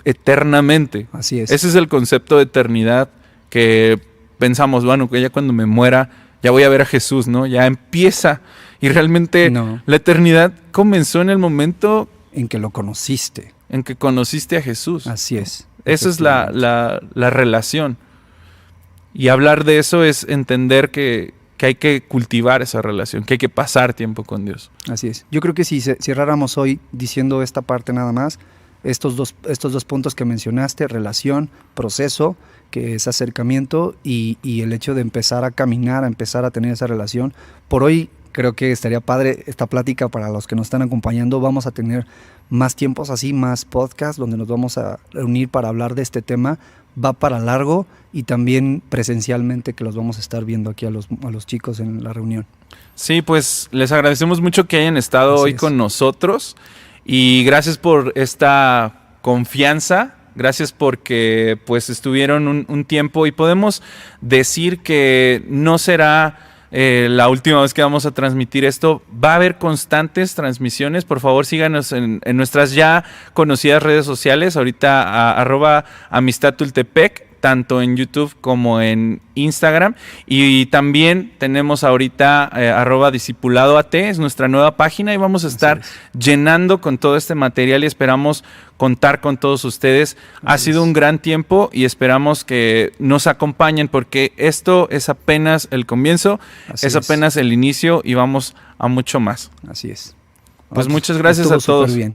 eternamente. Así es. Ese es el concepto de eternidad que pensamos, bueno, que ya cuando me muera ya voy a ver a Jesús, ¿no? Ya empieza. Y realmente la eternidad comenzó en el momento en que lo conociste. En que conociste a Jesús. Así es. Esa es la relación. Y hablar de eso es entender que hay que cultivar esa relación, que hay que pasar tiempo con Dios. Así es. Yo creo que si cerráramos hoy diciendo esta parte nada más, estos dos puntos que mencionaste, relación, proceso, que es acercamiento y el hecho de empezar a caminar, a empezar a tener esa relación. Por hoy creo que estaría padre esta plática para los que nos están acompañando. Vamos a tener más tiempos así, más podcasts donde nos vamos a reunir para hablar de este tema. Va para largo y también presencialmente que los vamos a estar viendo aquí a los chicos en la reunión. Sí, pues les agradecemos mucho que hayan estado hoy con nosotros y gracias por esta confianza, gracias porque pues estuvieron un tiempo y podemos decir que no será la última vez que vamos a transmitir esto. Va a haber constantes transmisiones. Por favor, síganos en nuestras ya conocidas redes sociales. Ahorita @amistadtultepec, tanto en YouTube como en Instagram. Y también tenemos ahorita @discipuladoat, es nuestra nueva página y vamos a estar llenando con todo este material y esperamos contar con todos ustedes. Ha sido un gran tiempo y esperamos que nos acompañen porque esto es apenas el comienzo, es apenas el inicio y vamos a mucho más. Así es. Pues muchas gracias a todos. Bien.